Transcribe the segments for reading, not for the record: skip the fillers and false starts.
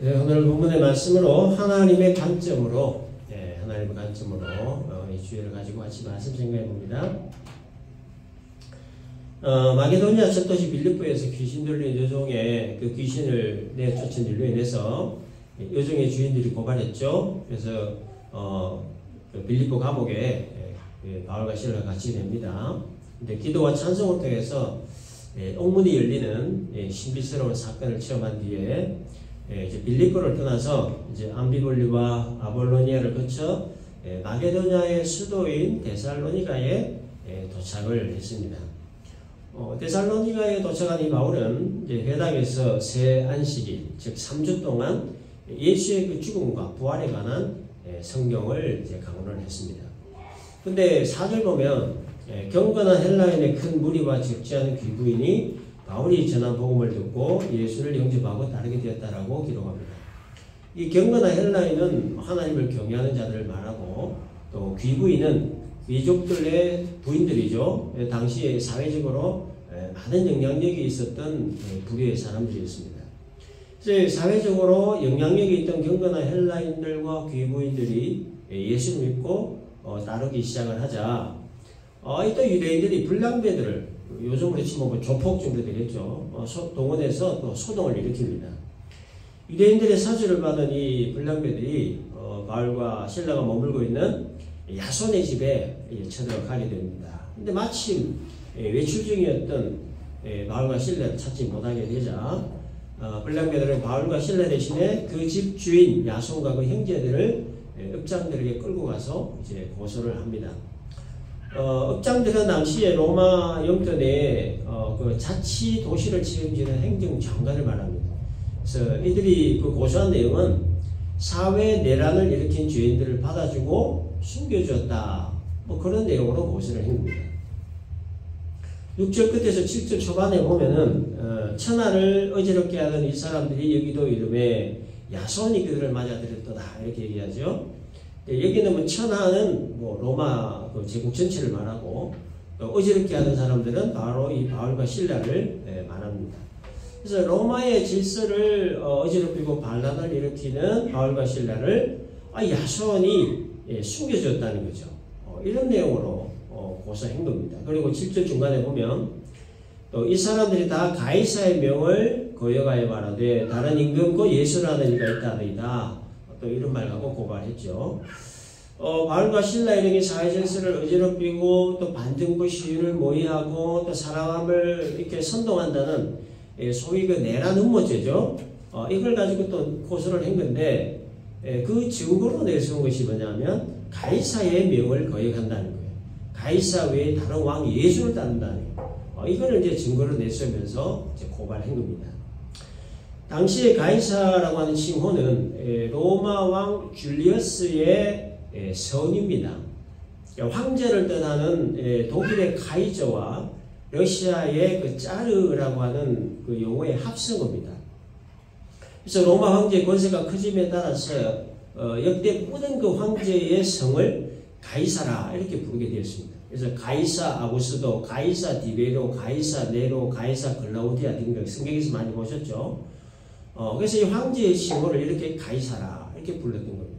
오늘 본문의 말씀으로 하나님의 관점으로 이 주제를 가지고 같이 말씀 생각해 봅니다. 마게도니아 첫 도시 빌립보에서 귀신 들린 여종의 그 귀신을 내쫓은 일로 인해서 여종의 주인들이 고발했죠. 그래서 그 빌립보 감옥에 바울과 실라가 같이 됩니다. 근데 기도와 찬송을 통해서 옥문이 열리는 신비스러운 사건을 체험한 뒤에 이제 빌립보를 떠나서 이제 암비볼리와 아볼로니아를 거쳐 마게도냐의 수도인 데살로니가에 도착을 했습니다. 데살로니가에 도착한 이 바울은 이제 회당에서 새 안식일, 즉 3주 동안 예수의 그 죽음과 부활에 관한 성경을 이제 강론을 했습니다. 근데 4절 보면 경건한 헬라인의 큰 무리와 적지 않은 귀부인이 바울이 전한 복음을 듣고 예수를 영접하고 따르게 되었다라고 기록합니다. 이 경건한 헬라인은 하나님을 경외하는 자들을 말하고, 또 귀부인은 귀족들의 부인들이죠. 당시에 사회적으로 많은 영향력이 있었던 부류의 사람들이었습니다. 그래서 사회적으로 영향력이 있던 경건한 헬라인들과 귀부인들이 예수를 믿고 따르기 시작을 하자, 또 유대인들이 불량배들을, 요즘으로 치면 조폭 정도 되겠죠. 동원해서 또 소동을 일으킵니다. 유대인들의 사주를 받은 이 불량배들이 바울과 실라가 머물고 있는 야손의 집에 쳐들어가게 됩니다. 근데 마침 외출 중이었던 바울과 실라를 찾지 못하게 되자 불량배들은 바울과 실라 대신에 그 집 주인 야손과 그 형제들을 읍장들에게 끌고 가서 이제 고소를 합니다. 읍장들은 당시에 로마 영토 내에 그 자치 도시를 책임지는 행정장관을 말합니다. 그래서 이들이 그 고소한 내용은 사회 내란을 일으킨 죄인들을 받아주고 숨겨주었다, 그런 내용으로 고소를 한 겁니다. 6절 끝에서 7절 초반에 보면은 천하를 어지럽게 하던 이 사람들이 여기도 이름에 야손이 그들을 맞아들였도다, 이렇게 얘기하죠. 여기는 천하는 로마 제국 전체를 말하고, 어지럽게 하는 사람들은 바로 이 바울과 실라를 말합니다. 그래서 로마의 질서를 어지럽히고 반란을 일으키는 바울과 실라를 야손이 숨겨줬다는 거죠. 이런 내용으로 고소한 겁니다. 그리고 7절 중간에 보면 또 이 사람들이 다 가이사의 명을 거역하여 말하되 다른 임금고 예수라는 이가 있다더이다, 또 이런 말 갖고 고발했죠. 바울과 실라 이렇게 사회 질서를 어지럽히고 또 반정부 시위를 모의하고 또 사람을 이렇게 선동한다는 소위 그 내란 음모죄죠. 이걸 가지고 또 고소를 한 건데, 그 증거로 내세운 것이 뭐냐면 가이사의 명을 거역한다는 거예요. 가이사 외에 다른 왕 예수를 따른다는 거예요. 이거를 이제 증거로 내세우면서 이제 고발한 겁니다. 당시에 가이사라고 하는 칭호는 로마 왕 줄리어스의 선입니다. 황제를 뜻하는 독일의 카이저와 러시아의 그 짜르라고 하는 그 용어의 합성어입니다. 그래서 로마 황제의 권세가 커짐에 따라서 역대 모든 그 황제의 성을 가이사라 이렇게 부르게 되었습니다. 그래서 가이사 아구스도, 가이사 디베로, 가이사 네로, 가이사 글라우디아 등등 성경에서 많이 보셨죠. 그래서 이 황제의 칭호를 이렇게 가이사라 이렇게 불렀던 겁니다.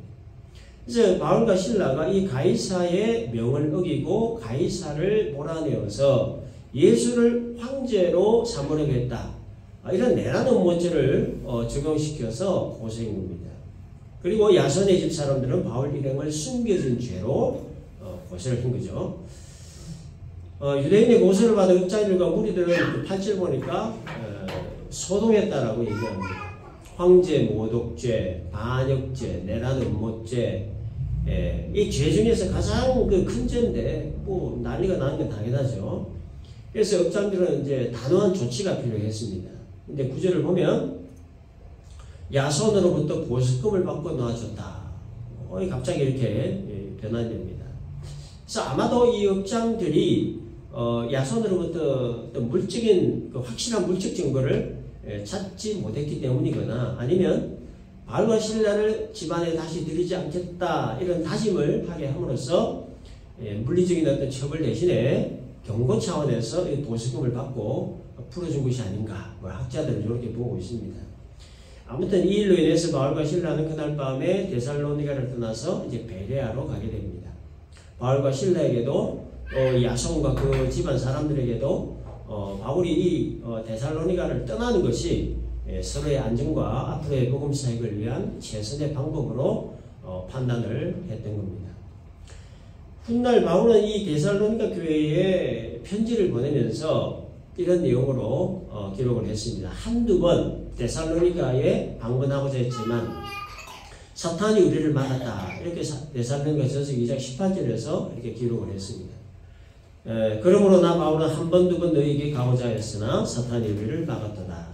그래서 바울과 실라가 이 가이사의 명을 어기고 가이사를 몰아내어서 예수를 황제로 삼으려고 했다, 이런 내란 음모죄를 적용시켜서 고소한 겁니다. 그리고 야손의 집 사람들은 바울 일행을 숨겨진 죄로 고소를 한 거죠. 유대인의 고소를 받은 읍장들과 무리들은 8절 보니까 소동했다라고 얘기합니다. 황제 모독죄, 반역죄, 내란 음모죄, 이 죄 중에서 가장 그 큰 죄인데 난리가 나는 건 당연하죠. 그래서 읍장들은 이제 단호한 조치가 필요했습니다. 근데 9절을 보면 야손으로부터 보석금을 받고 놓아줬다. 갑자기 이렇게 변환됩니다. 그래서 아마도 이 읍장들이 야손으로부터 물적인 확실한 물적 증거를 찾지 못했기 때문이거나, 아니면 바울과 실라를 집안에 다시 들이지 않겠다 이런 다짐을 하게 함으로써 물리적인 어떤 처벌 대신에 경고 차원에서 이 보석금을 받고 풀어준 것이 아닌가, 학자들은 이렇게 보고 있습니다. 아무튼 이 일로 인해서 바울과 실라는 그날 밤에 데살로니가를 떠나서 이제 베레아로 가게 됩니다. 바울과 실라에게도 야손과 그 집안 사람들에게도 바울이 이 데살로니가를 떠나는 것이 서로의 안전과 앞으로의 복음 사역을 위한 최선의 방법으로 판단을 했던 겁니다. 훗날 바울은 이 데살로니가 교회에 편지를 보내면서 이런 내용으로 기록을 했습니다. 한두 번 데살로니가에 방문하고자 했지만 사탄이 우리를 막았다. 이렇게 데살로니가 전서 2장 18절에서 이렇게 기록을 했습니다. 그러므로 나 바울은 한 번 두 번 너희에게 가고자 했으나 사탄이 우리를 막았도다.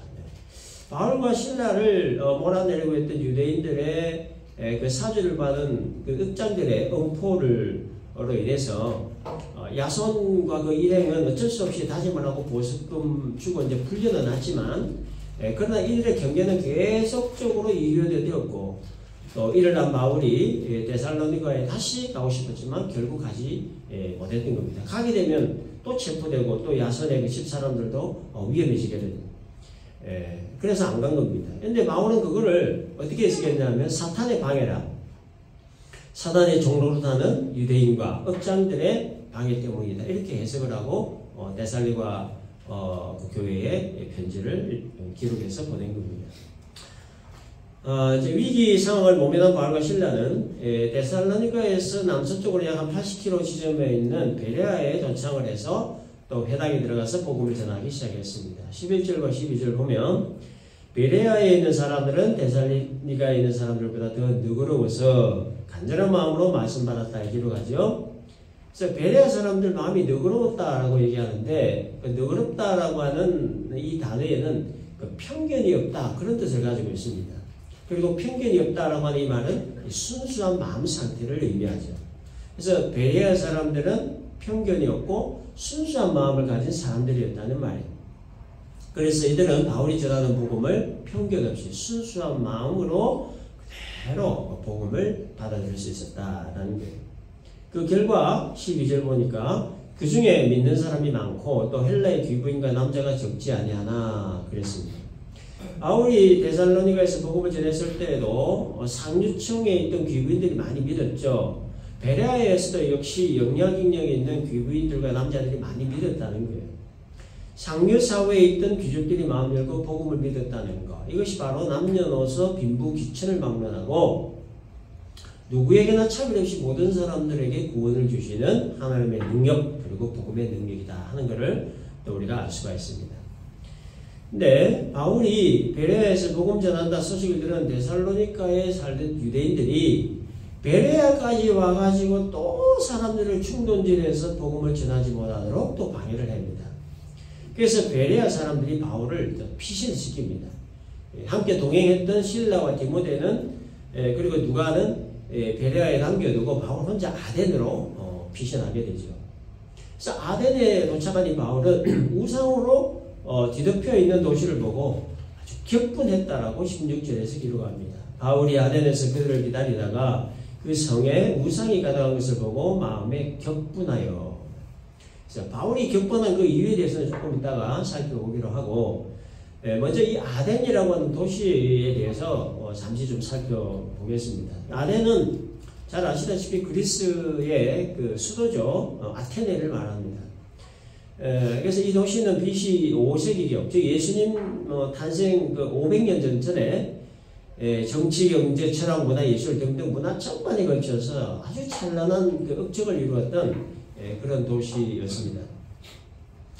바울과 실라를 몰아내려고 했던 유대인들의 그 사주를 받은 그 읍장들의 음포로 인해서 야손과 그 일행은 어쩔 수 없이 다짐을 하고 보석금 주고 이제 풀려는 하지만 그러나 이들의 경계는 계속적으로 이루어졌고 또 이를 난 바울이 데살로니가에 다시 가고 싶었지만 결국 가지 못했던 겁니다. 가게 되면 또 체포되고 또 야손의 그 집사람들도 위험해지게 됩니다. 그래서 안 간 겁니다. 근데 바울은 그거를 어떻게 해석했냐면 사탄의 방해라. 사단의 종로로 타는 유대인과 업장들의 방해 때문이다. 이렇게 해석을 하고 데살로니가 그 교회에 편지를 기록해서 보낸 겁니다. 이제 위기 상황을 모면한 바울과 실라는 데살로니가에서 남서쪽으로 약 한 80km 지점에 있는 베레아에 도착을 해서 또 회당에 들어가서 복음을 전하기 시작했습니다. 11절과 12절 보면 베레아에 있는 사람들은 데살로니가에 있는 사람들보다 더 너그러워서 간절한 마음으로 말씀받았다 기록하죠. 그래서 베레아 사람들 마음이 너그러웠다라고 얘기하는데 그 너그럽다라고 하는 이 단어에는 그 편견이 없다 그런 뜻을 가지고 있습니다. 그리고 편견이 없다라고 하는 이 말은 순수한 마음 상태를 의미하죠. 그래서 베레아 사람들은 편견이 없고 순수한 마음을 가진 사람들이었다는 말이에요. 그래서 이들은 바울이 전하는 복음을 편견 없이 순수한 마음으로 그대로 복음을 받아들일 수 있었다라는 거예요. 그 결과 12절 보니까 그 중에 믿는 사람이 많고 또 헬라의 귀부인과 남자가 적지 아니하나 그랬습니다. 바울이 데살로니가에서 복음을 전했을 때에도 상류층에 있던 귀부인들이 많이 믿었죠. 베레아에서도 역시 영향력이 있는 귀부인들과 남자들이 많이 믿었다는 거예요. 상류 사회에 있던 귀족들이 마음 열고 복음을 믿었다는 것. 이것이 바로 남녀노소 빈부 귀천을 막론하고 누구에게나 차별 없이 모든 사람들에게 구원을 주시는 하나님의 능력 그리고 복음의 능력이다 하는 것을 또 우리가 알 수가 있습니다. 근데 바울이 베레아에서 복음 전한다 소식을 들은 데살로니가에 살던 유대인들이 베레아까지 와가지고 또 사람들을 충동질해서 복음을 전하지 못하도록 또 방해를 합니다. 그래서 베레아 사람들이 바울을 피신시킵니다. 함께 동행했던 실라와 디모데는 그리고 누가는 베레아에 남겨두고 바울 혼자 아덴으로 피신하게 되죠. 그래서 아덴에 도착한 이 바울은 우상으로 뒤덮여 있는 도시를 보고 아주 격분했다라고 16절에서 기록합니다. 바울이 아덴에서 그들을 기다리다가 그 성에 우상이 가득한 것을 보고 마음에 격분하여. 그래서 바울이 격분한 그 이유에 대해서는 조금 이따가 살펴보기로 하고 먼저 이 아덴이라고 하는 도시에 대해서 잠시 좀 살펴보겠습니다. 아덴은 잘 아시다시피 그리스의 그 수도죠. 아테네를 말합니다. 그래서 이 도시는 BC 5세기경, 즉 예수님 탄생 그 500년 전에 정치, 경제, 철학, 문화, 예술 등등 문화 전반에 걸쳐서 아주 찬란한 그 업적을 이루었던 그런 도시였습니다.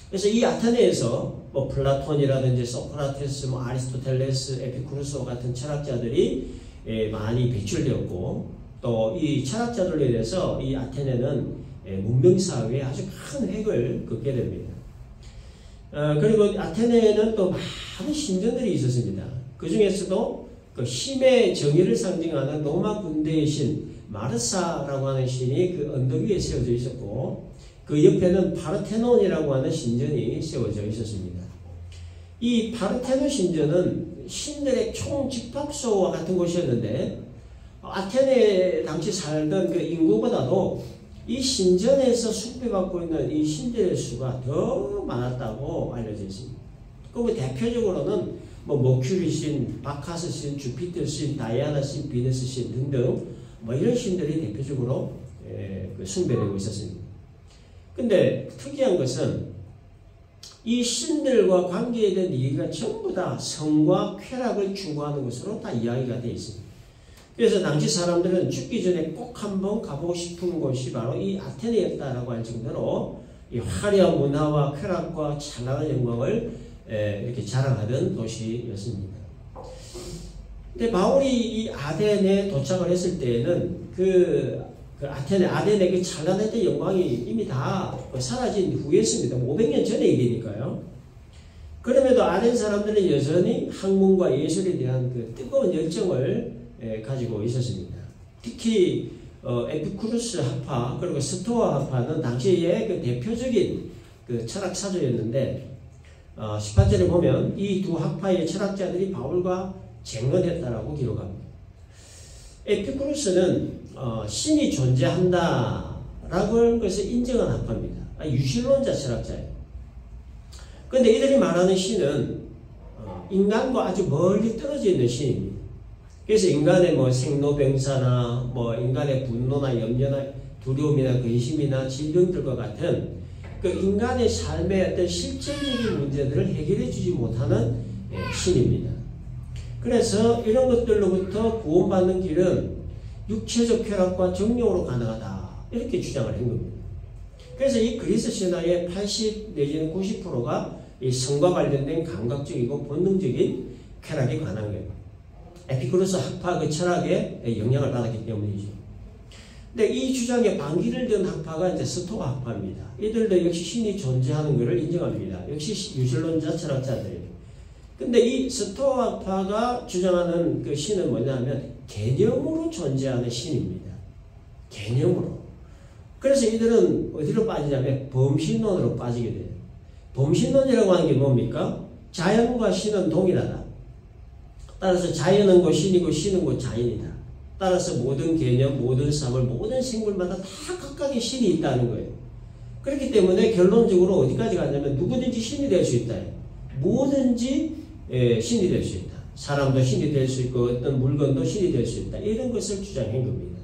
그래서 이 아테네에서 플라톤이라든지 소크라테스, 아리스토텔레스, 에피쿠르스 같은 철학자들이 많이 배출되었고 또 이 철학자들로 인해서 이 아테네는 문명사회에 아주 큰 획을 긋게 됩니다. 그리고 아테네에는 또 많은 신전들이 있었습니다. 그 중에서도 그 힘의 정의를 상징하는 로마 군대의 신 마르사라고 하는 신이 그 언덕 위에 세워져 있었고 그 옆에는 파르테논이라고 하는 신전이 세워져 있었습니다. 이 파르테논 신전은 신들의 총집합소와 같은 곳이었는데 아테네 당시 살던 그 인구보다도 이 신전에서 숭배받고 있는 이 신들의 수가 더 많았다고 알려져 있습니다. 그 대표적으로는 뭐 머큐리 신, 바카스 신, 주피터 신, 다이아나 신, 비너스 신 등등 뭐 이런 신들이 대표적으로 그 숭배되고 있었습니다. 근데 특이한 것은 이 신들과 관계된 얘기가 전부 다 성과 쾌락을 추구하는 것으로 다 이야기가 되어 있습니다. 그래서 당시 사람들은 죽기 전에 꼭 한번 가보고 싶은 곳이 바로 이 아테네였다라고 할 정도로 이 화려한 문화와 쾌락과 찬란한 영광을 이렇게 자랑하던 도시였습니다. 근데 바울이 이 아덴에 도착을 했을 때에는 그 아덴의 그 찬란했던 영광이 이미 다 사라진 후였습니다. 500년 전의 일이니까요. 그럼에도 아덴 사람들은 여전히 학문과 예술에 대한 그 뜨거운 열정을 가지고 있었습니다. 특히 에피쿠루스 학파 그리고 스토아 학파는 당시에 그 대표적인 그 철학 사조였는데 18절에 보면 이 두 학파의 철학자들이 바울과 쟁론했다라고 기록합니다. 에피쿠루스는 신이 존재한다라고 것을 인정한 학파입니다. 유실론자 철학자예요. 그런데 이들이 말하는 신은 인간과 아주 멀리 떨어져 있는 신입니다. 그래서 인간의 뭐 생로병사나 뭐 인간의 분노나 염려나 두려움이나 근심이나 질병들과 같은 그 인간의 삶의 어떤 실질적인 문제들을 해결해 주지 못하는 신입니다. 그래서 이런 것들로부터 구원받는 길은 육체적 쾌락과 정욕으로 가능하다 이렇게 주장을 한 겁니다. 그래서 이 그리스 신화의 80 내지는 90%가 이 성과 관련된 감각적이고 본능적인 쾌락에 관한 거예요. 에피쿠루스 학파 그 철학에 영향을 받았기 때문이죠. 근데 이 주장에 반기를 든 학파가 이제 스토아 학파입니다. 이들도 역시 신이 존재하는 것을 인정합니다. 역시 유실론자 철학자들이에요. 근데 이 스토아 학파가 주장하는 그 신은 뭐냐면 개념으로 존재하는 신입니다. 개념으로. 그래서 이들은 어디로 빠지냐면 범신론으로 빠지게 돼요. 범신론이라고 하는 게 뭡니까? 자연과 신은 동일하다. 따라서 자연은 곧 신이고 신은 곧 자연이다. 따라서 모든 개념, 모든 사물, 모든 생물마다 다 각각의 신이 있다는 거예요. 그렇기 때문에 결론적으로 어디까지 가냐면 누구든지 신이 될 수 있다. 뭐든지 신이 될 수 있다. 사람도 신이 될 수 있고 어떤 물건도 신이 될 수 있다. 이런 것을 주장한 겁니다.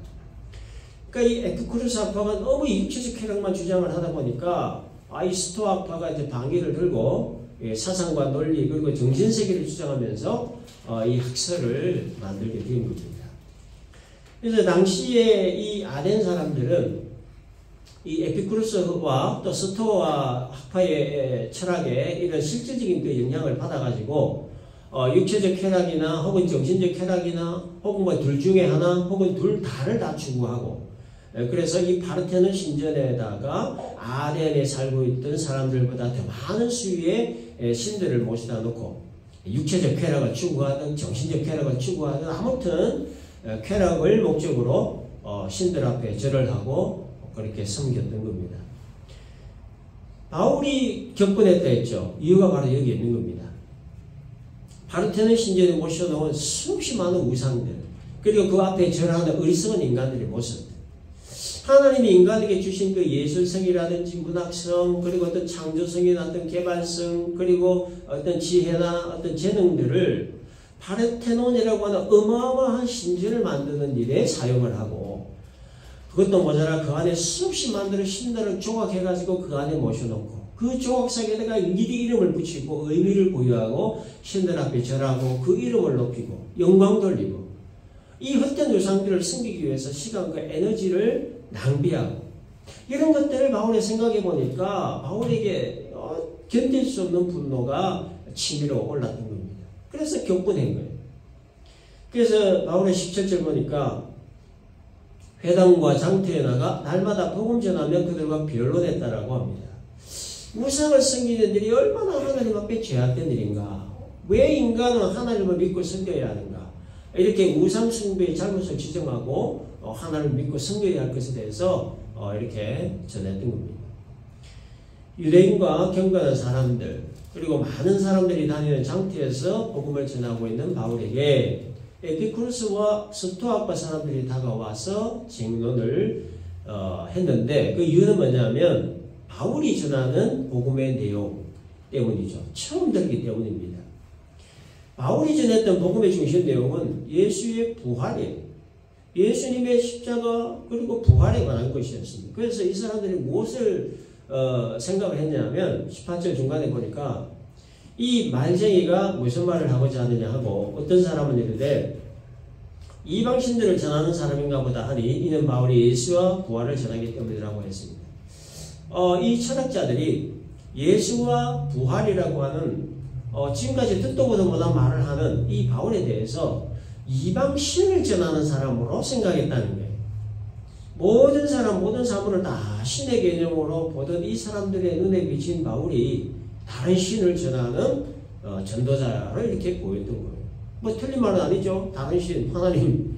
그러니까 이 에피쿠루스 학파가 너무 육체적 쾌락만 주장을 하다 보니까 이 스토아 학파가 이제 방위를 들고 사상과 논리 그리고 정신세계를 주장하면서 이 학설을 만들게 된 겁니다. 그래서 당시에 이 아덴 사람들은 이 에피쿠루스와 또 스토아 학파의 철학에 이런 실질적인 그 영향을 받아가지고 육체적 쾌락이나 혹은 정신적 쾌락이나 혹은 뭐 둘 중에 하나 혹은 둘 다를 다 추구하고 그래서 이 파르테논 신전에다가 아덴에 살고 있던 사람들보다 더 많은 수의 신들을 모시다 놓고 육체적 쾌락을 추구하든 정신적 쾌락을 추구하든 아무튼 쾌락을 목적으로 신들 앞에 절을 하고 그렇게 섬겼던 겁니다. 바울이 격분했다 했죠. 이유가 바로 여기 있는 겁니다. 파르테논 신전에 모셔놓은 수없이 많은 우상들 그리고 그 앞에 절하는 어리석은 인간들의 모습 하나님이 인간에게 주신 그 예술성이라든지 문학성 그리고 어떤 창조성이나 어떤 개발성 그리고 어떤 지혜나 어떤 재능들을 파르테논이라고 하는 어마어마한 신전을 만드는 일에 사용을 하고 그것도 모자라 그 안에 수없이 만드는 신들을 조각해가지고 그 안에 모셔놓고 그 조각상에다가 미리 이름을 붙이고 의미를 부여하고 신들 앞에 절하고 그 이름을 높이고 영광 돌리고 이 헛된 우상들을 숨기기 위해서 시간과 에너지를 낭비하고 이런 것들을 바울이 생각해 보니까 바울에게 견딜 수 없는 분노가 치밀어 올랐던 겁니다. 그래서 격분한 거예요. 그래서 바울의 17절 보니까 회당과 장터에 나가 날마다 복음 전하며 그들과 변론했다라고 합니다. 우상을 섬기는 일이 얼마나 하나님 앞에 죄악된 일인가? 왜 인간은 하나님을 믿고 섬겨야 하는가? 이렇게 우상 숭배의 잘못을 지적하고 하나님을 믿고 섬겨야 할 것에 대해서 이렇게 전했던 겁니다. 유대인과 경건한 사람들 그리고 많은 사람들이 다니는 장터에서 복음을 전하고 있는 바울에게 에피쿠루스와 스토아과 사람들이 다가와서 쟁론을 했는데 그 이유는 뭐냐면 바울이 전하는 복음의 내용 때문이죠. 처음 들기 때문입니다. 바울이 전했던 복음의 중심 내용은 예수의 부활이에요. 예수님의 십자가 그리고 부활에 관한 것이었습니다. 그래서 이 사람들이 무엇을 생각을 했냐면 18절 중간에 보니까 이 말쟁이가 무슨 말을 하고자 하느냐 하고 어떤 사람은 이르되 이방신들을 전하는 사람인가 보다 하니 이는 바울이 예수와 부활을 전하기 때문이라고 했습니다. 이 철학자들이 예수와 부활이라고 하는 지금까지 듣도 보도 못한 말을 하는 이 바울에 대해서 이방신을 전하는 사람으로 생각했다는 거예요. 모든 사람, 모든 사물을 다 신의 개념으로 보던 이 사람들의 눈에 비친 바울이 다른 신을 전하는 전도자를 이렇게 보였던 거예요. 뭐 틀린 말은 아니죠. 다른 신, 하나님.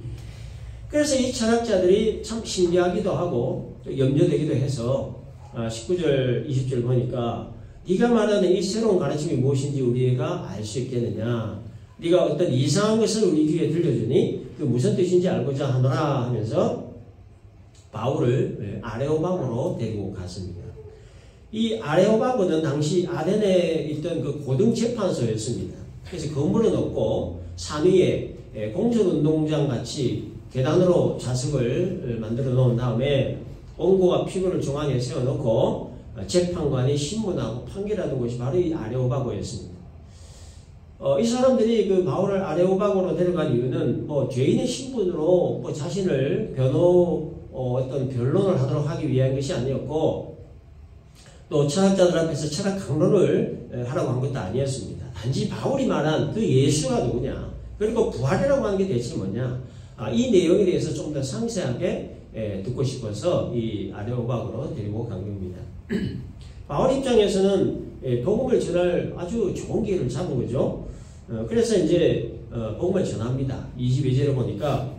그래서 이 철학자들이 참 신기하기도 하고 염려되기도 해서 19절, 20절 보니까 네가 말하는 이 새로운 가르침이 무엇인지 우리가 알 수 있겠느냐. 네가 어떤 이상한 것을 우리 귀에 들려주니 그 무슨 뜻인지 알고자 하노라 하면서 바울을 아레오바고로 데리고 갔습니다. 이 아레오바고는 당시 아덴에 있던 그 고등재판소였습니다. 그래서 건물은 없고 산 위에 공설운동장 같이 계단으로 좌석을 만들어 놓은 다음에 옹고와 피고를 중앙에 세워놓고 재판관이 신문하고 판결하는 곳이 바로 이 아레오바고였습니다. 이 사람들이 그 바울을 아레오바고로 데려간 이유는 뭐 죄인의 신분으로 뭐 자신을 어떤 변론을 하도록 하기 위한 것이 아니었고 또 철학자들 앞에서 철학 강론을 하라고 한 것도 아니었습니다. 단지 바울이 말한 그 예수가 누구냐 그리고 부활이라고 하는 게 대체 뭐냐 이 내용에 대해서 좀 더 상세하게 듣고 싶어서 이 아레오바고로 데리고 간 겁니다. 바울 입장에서는 복음을 전할 아주 좋은 기회를 잡은 거죠. 그래서 이제 복음을 전합니다. 22절에 보니까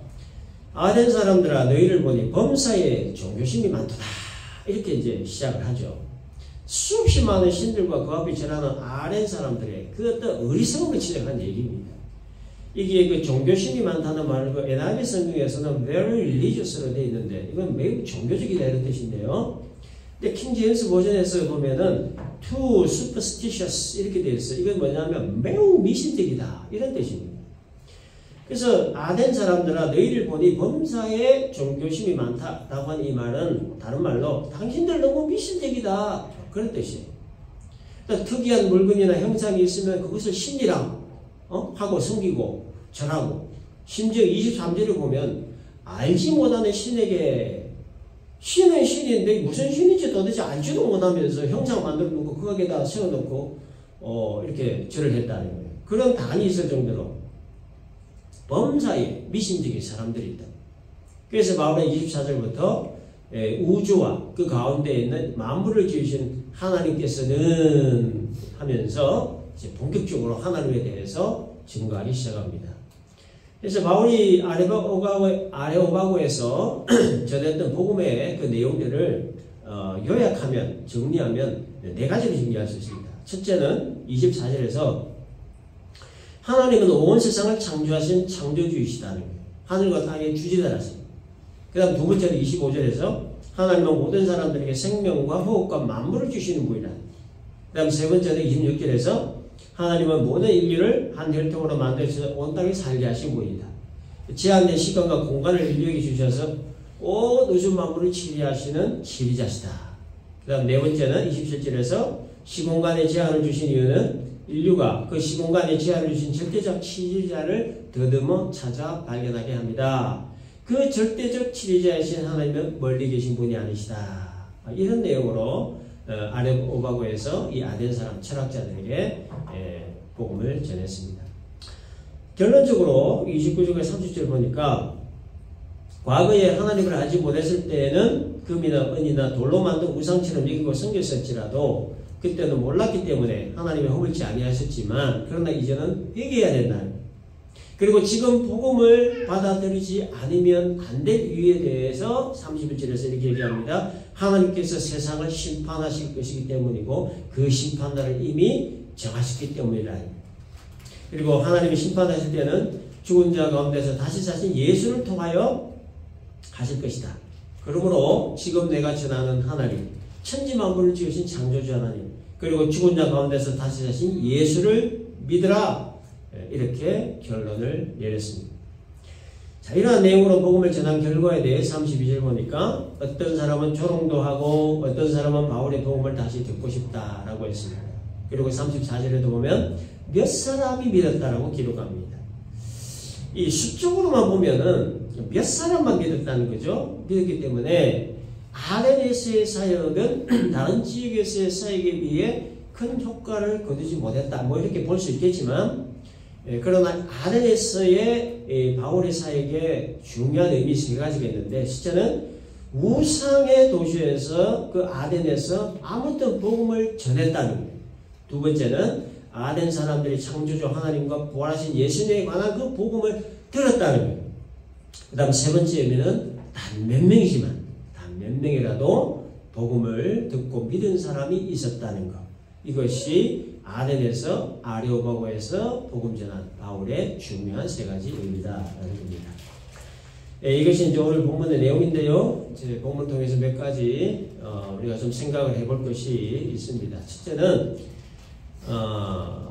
아덴 사람들아 너희를 보니 범사에 종교심이 많도다 이렇게 이제 시작을 하죠. 수없이 많은 신들과 그 앞에 전하는 아덴 사람들의 그 어떤 어리석음을 지적한 얘기입니다. 이게 그 종교심이 많다는 말을 그 NIV 성경에서는 very religious로 되어 있는데 이건 매우 종교적이다 이런 뜻인데요. 근데 킹 제임스 버전에서 보면은 too superstitious 이렇게 되어 있어요. 이건 뭐냐면 매우 미신적이다 이런 뜻입니다. 그래서 아덴 사람들아 너희를 보니 범사에 종교심이 많다라고 하는 이 말은 다른 말로 당신들 너무 미신적이다 그런 뜻이에요. 그러니까 특이한 물건이나 형상이 있으면 그것을 신이라 하고 숨기고 전하고 심지어 23절을 보면 알지 못하는 신에게 신은 신인데 무슨 신인지 도대체 알지도 못하면서 형상 만들어 놓고 그 가게에다 세워놓고 이렇게 절을 했다는 거예요. 그런 단이 있을 정도로 범사에 미신적인 사람들이 있다. 그래서 바울은 24절부터 우주와 그 가운데 있는 만물을 지으신 하나님께서는 하면서 이제 본격적으로 하나님에 대해서 증거하기 시작합니다. 그래서 바울이 아레오바고에서 전했던 복음의 그 내용들을 요약하면 정리하면 네 가지로 정리할 수 있습니다. 첫째는 24절에서 하나님은 온 세상을 창조하신 창조주이시다는 거예요. 하늘과 땅의 주지자라십니다. 그 다음 두 번째는 25절에서 하나님은 모든 사람들에게 생명과 호흡과 만물을 주시는 분이다. 그 다음 세 번째는 26절에서 하나님은 모든 인류를 한 혈통으로 만드셔서 온 땅에 살게 하신 분이다. 제한된 시간과 공간을 인류에게 주셔서 온 우주 만물을 치리하시는 치리자시다. 그 다음 네 번째는 27절에서 시공간에 제한을 주신 이유는 인류가 그 시공간에 제한을 주신 절대적 치리자를 더듬어 찾아 발견하게 합니다. 그 절대적 치리자이신 하나님은 멀리 계신 분이 아니시다. 이런 내용으로 아레오바고에서 이 아덴 사람 철학자들에게 복음을 전했습니다. 결론적으로 29절과 30절 보니까 과거에 하나님을 알지 못했을 때에는 금이나 은이나 돌로 만든 우상처럼 여기고 섬겼을지라도 그때는 몰랐기 때문에 하나님의 허물지 아니하셨지만 그러나 이제는 회개해야 된다. 그리고 지금 복음을 받아들이지 않으면 안 될 이유에 대해서 31절에서 이렇게 얘기합니다. 하나님께서 세상을 심판하실 것이기 때문이고 그 심판날을 이미 정하셨기 때문이라. 그리고 하나님이 심판하실 때는 죽은 자 가운데서 다시 사신 예수를 통하여 하실 것이다. 그러므로 지금 내가 전하는 하나님, 천지만물을 지으신 창조주 하나님, 그리고 죽은 자 가운데서 다시 사신 예수를 믿으라. 이렇게 결론을 내렸습니다. 자, 이러한 내용으로 복음을 전한 결과에 대해 32절 보니까 어떤 사람은 조롱도 하고 어떤 사람은 바울의 복음을 다시 듣고 싶다라고 했습니다. 그리고 34절에도 보면 몇 사람이 믿었다라고 기록합니다. 이 수적으로만 보면은 몇 사람만 믿었다는 거죠. 믿었기 때문에 아덴에서의 사역은 다른 지역에서의 사역에 비해 큰 효과를 거두지 못했다. 뭐 이렇게 볼 수 있겠지만, 그러나 아덴에서의 바울의 사역에 중요한 의미 세 가지가 있는데, 첫째는 우상의 도시에서 그 아덴에서 아무튼 복음을 전했다는 거예요. 두 번째는 아덴 사람들이 창조주 하나님과 부활하신 예수님에 관한 그 복음을 들었다는 거예요. 그 다음 세 번째 의미는 단 몇 명이지만 단 몇 명이라도 복음을 듣고 믿은 사람이 있었다는 것. 이것이 아덴에서 아레오바고에서 복음 전한 바울의 중요한 세 가지 의미다라는 겁니다. 이것이 이제 오늘 본문의 내용인데요. 이제 본문을 통해서 몇 가지 우리가 좀 생각을 해볼 것이 있습니다. 첫째는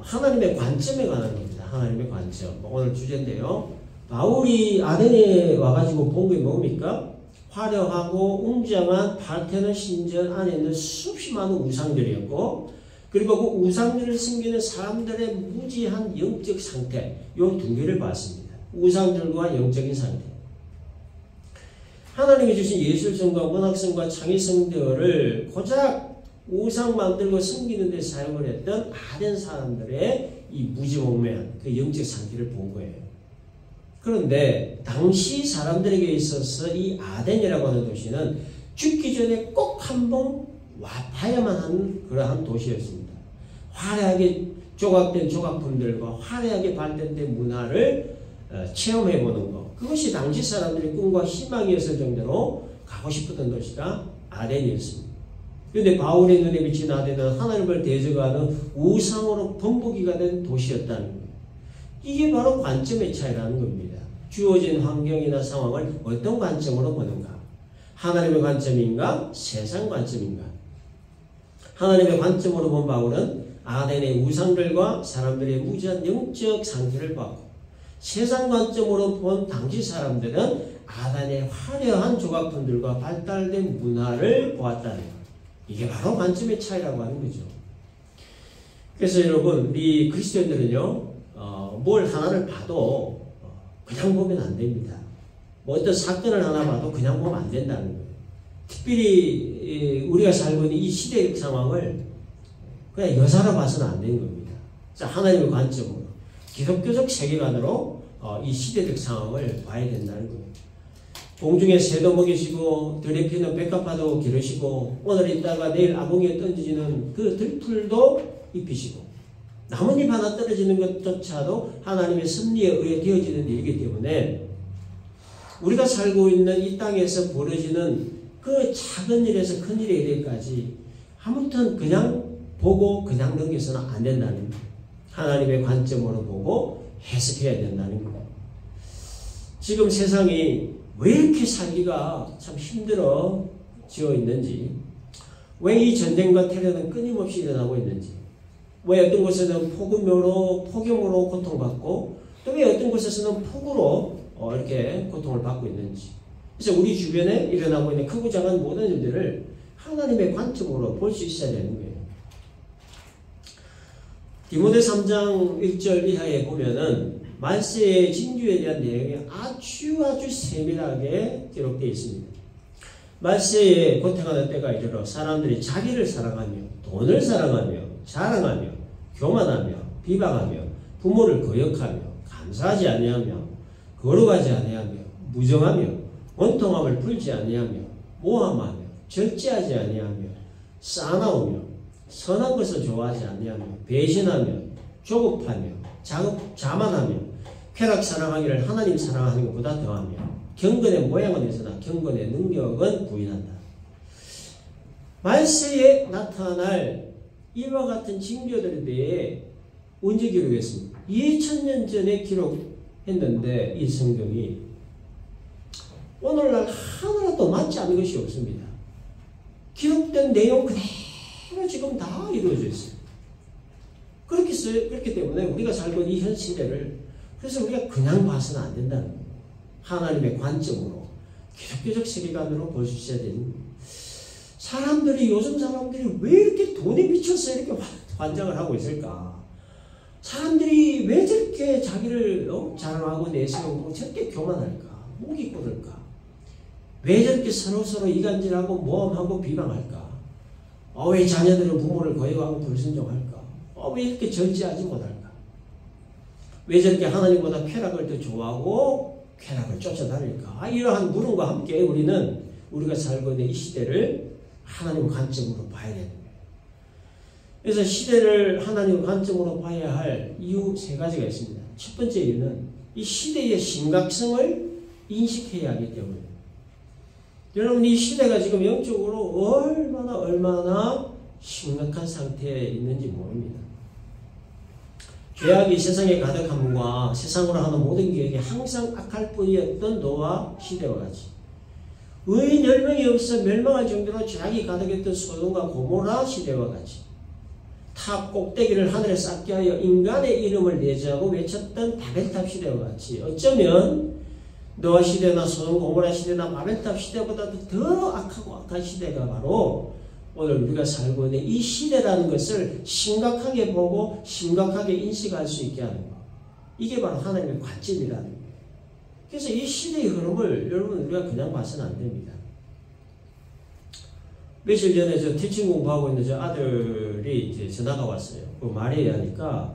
하나님의 관점에 관한 겁니다. 하나님의 관점. 오늘 주제인데요. 바울이 아덴에 와가지고 본 게 뭡니까? 화려하고 웅장한 파르테논 신전 안에 있는 수없이 많은 우상들이었고, 그리고 그 우상들을 섬기는 사람들의 무지한 영적 상태, 이 두 개를 봤습니다. 우상들과 영적인 상태. 하나님이 주신 예술성과 문학성과 창의성들을 고작 우상 만들고 섬기는 데 사용을 했던 아덴 사람들의 이 무지몽매한 그 영적 상태를 본 거예요. 그런데 당시 사람들에게 있어서 이 아덴이라고 하는 도시는 죽기 전에 꼭 한번 와봐야만 하는 그러한 도시였습니다. 화려하게 조각된 조각품들과 화려하게 발전된 문화를 체험해보는 것. 그것이 당시 사람들의 꿈과 희망이었을 정도로 가고 싶었던 도시가 아덴이었습니다. 그런데 바울의 눈에 비친 아덴은 하나님을 대적하는 우상으로 범벅이가 된 도시였다는 거예요. 이게 바로 관점의 차이라는 겁니다. 주어진 환경이나 상황을 어떤 관점으로 보는가? 하나님의 관점인가? 세상 관점인가? 하나님의 관점으로 본 바울은 아덴의 우상들과 사람들의 무지한 영적 상태를 봤고, 세상 관점으로 본 당시 사람들은 아덴의 화려한 조각품들과 발달된 문화를 보았다는 것. 이게 바로 관점의 차이라고 하는 거죠. 그래서 여러분, 우리 그리스도인들은요, 뭘 하나를 봐도 그냥 보면 안 됩니다. 뭐 어떤 사건을 하나 봐도 그냥 보면 안 된다는 거예요. 특별히 우리가 살고 있는 이 시대의 상황을 그냥 여사로 봐서는 안 되는 겁니다. 자, 하나님의 관점으로, 기독교적 세계관으로 이 시대적 상황을 봐야 된다는 거예요. 공중에 새도 먹이시고 들에 피는 백합화도 기르시고 오늘 있다가 내일 아궁이에 던지는 그 들풀도 입히시고 나뭇잎 하나 떨어지는 것조차도 하나님의 섭리에 의해 되어지는 일이기 때문에 우리가 살고 있는 이 땅에서 벌어지는 그 작은 일에서 큰 일에 이르기까지 아무튼 그냥 보고 그냥 넘겨서는 안 된다는 거예요. 하나님의 관점으로 보고 해석해야 된다는 거예요. 지금 세상이 왜 이렇게 살기가 참 힘들어지어 있는지, 왜 이 전쟁과 테러는 끊임없이 일어나고 있는지, 왜 어떤 곳에서는 폭염으로 고통받고 또 왜 어떤 곳에서는 폭우로 이렇게 고통을 받고 있는지, 그래서 우리 주변에 일어나고 있는 크고 작은 모든 일들을 하나님의 관점으로 볼 수 있어야 되는 거예요. 디모데 3장 1절 이하에 보면은 말세의 징조에 대한 내용이 아주 세밀하게 기록되어 있습니다. 말세에 고통하는 때가 이르러 사람들이 자기를 사랑하며 돈을 사랑하며 자랑하며 교만하며 비방하며 부모를 거역하며 감사하지 아니하며 거룩하지 아니하며 무정하며 원통함을 풀지 아니하며 모함하며 절제하지 아니하며 싸나우며 선한 것을 좋아하지 아니하며 배신하며 조급하며 자만하며 쾌락 사랑하기를 하나님 사랑하는 것보다 더하며 경건의 모양은 있으나 경건의 능력은 부인한다. 말세에 나타날 이와 같은 징조들에 대해 언제 기록했습니까? 2000년 전에 기록했는데 이 성경이 오늘날 하나라도 맞지 않는 것이 없습니다. 기록된 내용 그대로 지금 다 이루어져 있어요. 그렇기 때문에 우리가 살고 있는 이 현 시대를 그래서 우리가 그냥 봐서는 안 된다는 거예요. 하나님의 관점으로 기독교적 세계관으로 볼 수 있어야 되는 거예요. 사람들이 요즘 사람들이 왜 이렇게 돈에 미쳐서 이렇게 환장을 하고 있을까? 사람들이 왜 저렇게 자기를 자랑하고 내세우고 저렇게 교만할까? 목이 꿇을까? 왜 저렇게 서로 이간질하고 모함하고 비방할까? 왜 자녀들은 부모를 거역하고 불순종할까? 왜 이렇게 절제하지 못할까? 왜 저렇게 하나님보다 쾌락을 더 좋아하고 쾌락을 쫓아다닐까? 이러한 물음과 함께 우리는 우리가 살고 있는 이 시대를 하나님 관점으로 봐야 되는 거예요. 그래서 시대를 하나님 관점으로 봐야 할 이유 세 가지가 있습니다. 첫 번째 이유는 이 시대의 심각성을 인식해야 하기 때문에 여러분 이 시대가 지금 영적으로 얼마나 심각한 상태에 있는지 모릅니다. 죄악이 세상에 가득함과 세상으로 하는 모든 계획이 항상 악할 뿐이었던 노아 시대와 같이 의인 10명이 없어 멸망할 정도로 죄악이 가득했던 소돔과 고모라 시대와 같이 탑 꼭대기를 하늘에 쌓게 하여 인간의 이름을 내재하고 외쳤던 바벨탑 시대와 같이 어쩌면 노아 시대나 소돔 고모라 시대나 바벨탑 시대보다도 더 악하고 악한 시대가 바로 오늘 우리가 살고 있는 이 시대라는 것을 심각하게 보고 심각하게 인식할 수 있게 하는 것. 이게 바로 하나님의 관점이라는 거예요. 그래서 이 시대의 흐름을 여러분 우리가 그냥 봐서는 안 됩니다. 며칠 전에 저 티칭 공부하고 있는 저 아들이 이제 전화가 왔어요. 그 말해야 하니까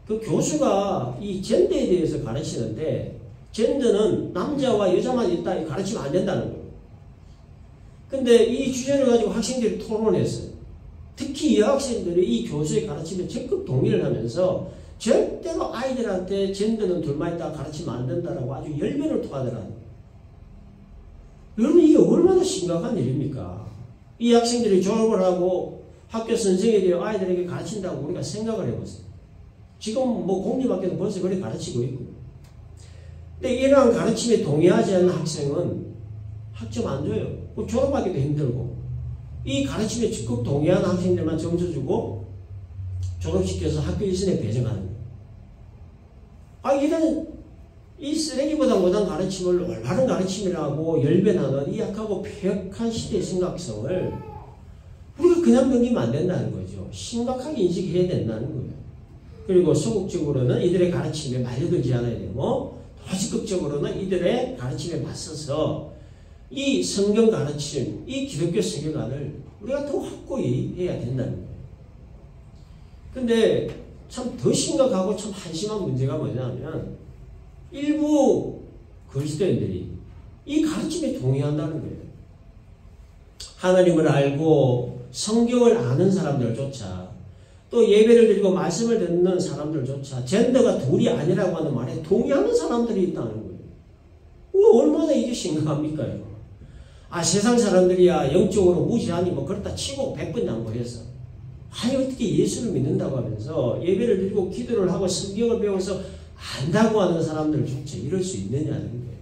그 교수가 이 젠더에 대해서 가르치는데 젠더는 남자와 여자만 있다 가르치면 안 된다는 거예요. 근데 이 주제를 가지고 학생들이 토론했어요. 특히 여학생들이 이 교수의 가르침에 적극 동의를 하면서 절대로 아이들한테 젠더는 둘만 있다 가르치면 안 된다라고 아주 열변을 토하더라고요. 여러분 이게 얼마나 심각한 일입니까? 이 학생들이 졸업을 하고 학교 선생이 되어 아이들에게 가르친다고 우리가 생각을 해보세요. 지금 뭐 공립학교도 벌써 그렇게 가르치고 있고. 근데 이러한 가르침에 동의하지 않는 학생은 학점 안 줘요. 졸업하기도 힘들고. 이 가르침에 적극 동의하는 학생들만 점수 주고 졸업시켜서 학교 일선에 배정하는 거예요. 이런 이 쓰레기보다 못한 가르침을 올바른 가르침이라고 열변하는 이 약하고 폐역한 시대의 심각성을 우리가 그냥 넘기면 안 된다는 거죠. 심각하게 인식해야 된다는 거예요. 그리고 소극적으로는 이들의 가르침에 말려들지 않아야 되고 더 적극적으로는 이들의 가르침에 맞서서 이 성경 가르침, 이 기독교 세계관을 우리가 더 확고히 해야 된다는 거예요. 근데 참 더 심각하고 참 한심한 문제가 뭐냐면 일부 그리스도인들이 이 가르침에 동의한다는 거예요. 하나님을 알고 성경을 아는 사람들조차 또 예배를 드리고 말씀을 듣는 사람들조차 젠더가 둘이 아니라고 하는 말에 동의하는 사람들이 있다는 거예요. 얼마나 이게 심각합니까? 세상 사람들이야 영적으로 무지하니 뭐 그렇다 치고 100번 양보해서 어떻게 예수를 믿는다고 하면서 예배를 드리고 기도를 하고 성경을 배워서 안다고 하는 사람들조차 이럴 수 있느냐는 거예요.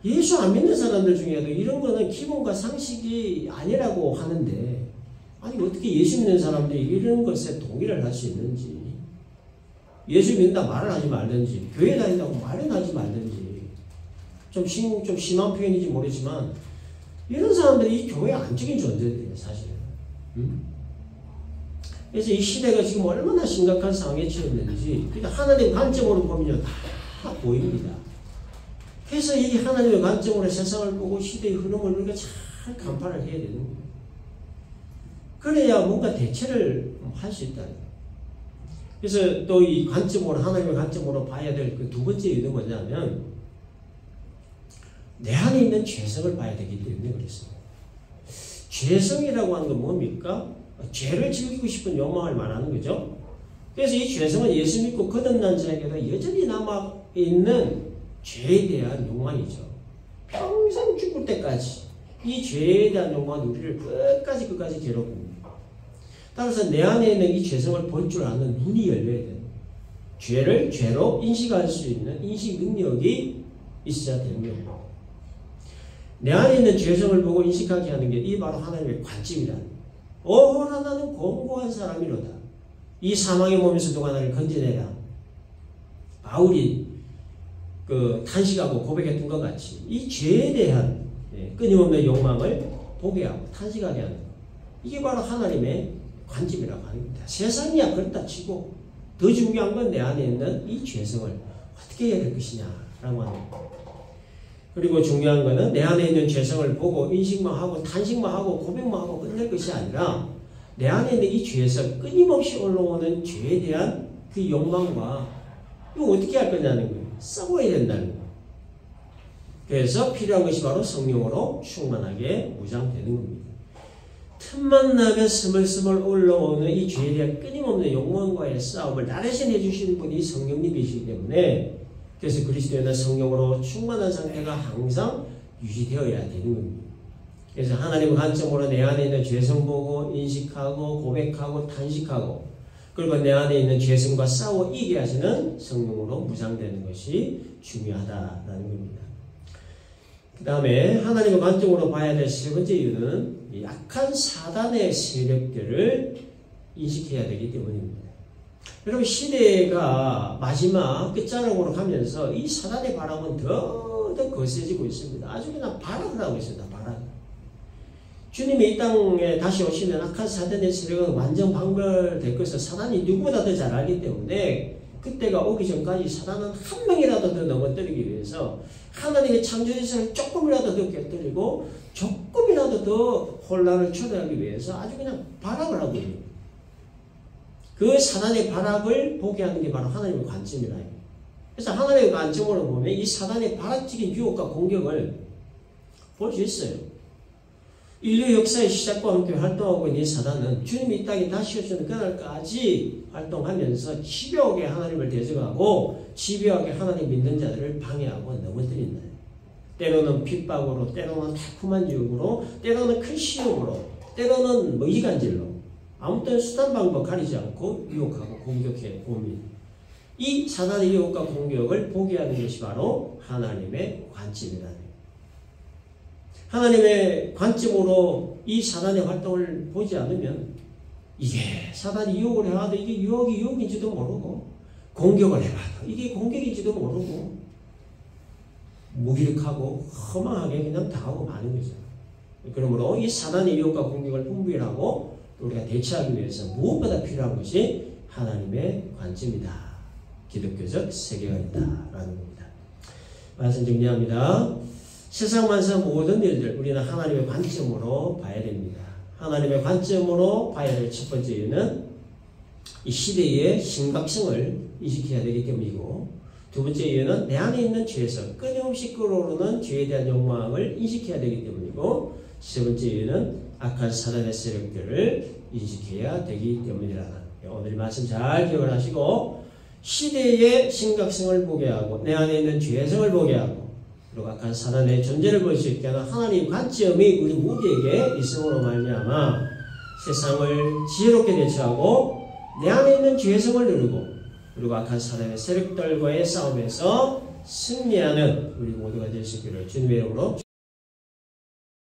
예수 안 믿는 사람들 중에도 이런 거는 기본과 상식이 아니라고 하는데 어떻게 예수 믿는 사람들이 이런 것에 동의를 할 수 있는지 예수 믿는다 말을 하지 말든지 교회 다닌다고 말은 하지 말든지 좀 심한 표현인지 모르지만 이런 사람들이 이 교회의 안적인 존재들이에요. 사실은. 그래서 이 시대가 지금 얼마나 심각한 상황에 처했는지 그러니까 하나님 관점으로 보면 다 보입니다. 그래서 이 하나님의 관점으로 세상을 보고 시대의 흐름을 우리가 잘 간파를 해야 되는 거예요. 그래야 뭔가 대처를 할 수 있다는 거예요. 그래서 또 이 관점으로 하나님의 관점으로 봐야 될 그 두 번째 이유는 뭐냐면 내 안에 있는 죄성을 봐야 되기 때문에 그렇습니다. 죄성이라고 하는 건 뭡니까? 죄를 즐기고 싶은 욕망을 말하는 거죠. 그래서 이 죄성은 예수 믿고 거듭난 자에게도 여전히 남아있는 죄에 대한 욕망이죠. 평생 죽을 때까지 이 죄에 대한 욕망은 우리를 끝까지 괴롭힙니다. 따라서 내 안에 있는 이 죄성을 볼 줄 아는 눈이 열려야 돼요. 죄를 죄로 인식할 수 있는 인식 능력이 있어야 되는 거예요. 내 안에 있는 죄성을 보고 인식하게 하는 게 이 바로 하나님의 관점이라는 거예요. 나는 공고한 사람이로다. 이 사망의 몸에서 누가 나를 건져내라. 바울이 탄식하고 고백했던 것 같이 이 죄에 대한 끊임없는 욕망을 포기하고 탄식하게 하는 것. 이게 바로 하나님의 관점이라고 합니다. 세상이야 그렇다 치고 더 중요한 건 내 안에 있는 이 죄성을 어떻게 해야 될 것이냐라고 하는 것. 그리고 중요한 거는 내 안에 있는 죄성을 보고 인식만 하고 탄식만 하고 고백만 하고 끝낼 것이 아니라 내 안에 있는 이 죄성, 끊임없이 올라오는 죄에 대한 그 욕망과 이거 어떻게 할 거냐는 거예요. 싸워야 된다는 거예요. 그래서 필요한 것이 바로 성령으로 충만하게 무장되는 겁니다. 틈만 나면 스멀스멀 올라오는 이 죄에 대한 끊임없는 욕망과의 싸움을 나르신 해주시는 분이 성령님이시기 때문에 그래서 그리스도인은 성령으로 충만한 상태가 항상 유지되어야 되는 겁니다. 그래서 하나님의 관점으로 내 안에 있는 죄성 보고 인식하고 고백하고 탄식하고 그리고 내 안에 있는 죄성과 싸워 이기게 하시는 성령으로 무장되는 것이 중요하다라는 겁니다. 그 다음에 하나님의 관점으로 봐야 될 세 번째 이유는 약한 사단의 세력들을 인식해야 되기 때문입니다. 여러분 시대가 마지막 끝자락으로 가면서 이 사단의 바람은 더 거세지고 있습니다. 아주 그냥 발악을 하고 있습니다. 발악. 주님이 이 땅에 다시 오시면 악한 사단의 세력은 완전 박멸될 것을 사단이 누구보다 더 잘 알기 때문에 그때가 오기 전까지 사단은 한 명이라도 더 넘어뜨리기 위해서 하나님의 창조지성을 조금이라도 더 깨뜨리고 조금이라도 더 혼란을 초래하기 위해서 아주 그냥 발악을 하고 있는 거예요. 그 사단의 발악을 보게 하는 게 바로 하나님의 관점이라. 그래서 하나님의 관점으로 보면 이 사단의 발악적인 유혹과 공격을 볼 수 있어요. 인류 역사의 시작과 함께 활동하고 있는 이 사단은 주님이 이 땅에 다시 오시는 그날까지 활동하면서 집요하게 하나님을 대적하고 집요하게 하나님 믿는 자들을 방해하고 넘어뜨린다. 때로는 핍박으로, 때로는 달콤한 유혹으로, 때로는 큰 시험으로, 때로는 이간질로 아무튼 수단 방법 가리지 않고 유혹하고 공격해 옵니다. 이 사단의 유혹과 공격을 보게 하는 것이 바로 하나님의 관점이라는 하나님의 관점으로 이 사단의 활동을 보지 않으면 이게 사단이 유혹을 해와도 이게 유혹이 유혹인지도 모르고 공격을 해봐도 이게 공격인지도 모르고 무기력하고 허망하게 그냥 당하고 마는 거죠. 그러므로 이 사단의 유혹과 공격을 분별하고 우리가 대처하기 위해서 무엇보다 필요한 것이 하나님의 관점이다. 기독교적 세계가 있다라는 겁니다. 말씀 정리합니다. 세상 만사 모든 일들 우리는 하나님의 관점으로 봐야 됩니다. 하나님의 관점으로 봐야 될 첫 번째 이유는 이 시대의 심각성을 인식해야 되기 때문이고 두 번째 이유는 내 안에 있는 죄성, 끊임없이 끓어오르는 죄에 대한 욕망을 인식해야 되기 때문이고 세 번째 이유는 악한 사단의 세력들을 인식해야 되기 때문이라는 오늘 말씀 잘 기억을 하시고 시대의 심각성을 보게 하고 내 안에 있는 죄성을 보게 하고 그리고 악한 사단의 존재를 볼 수 있게 하는 하나님의 관점이 우리 모두에게 있음으로 말미암아 세상을 지혜롭게 대처하고 내 안에 있는 죄성을 누르고 그리고 악한 사단의 세력들과의 싸움에서 승리하는 우리 모두가 될 수 있기를 주님의 이름으로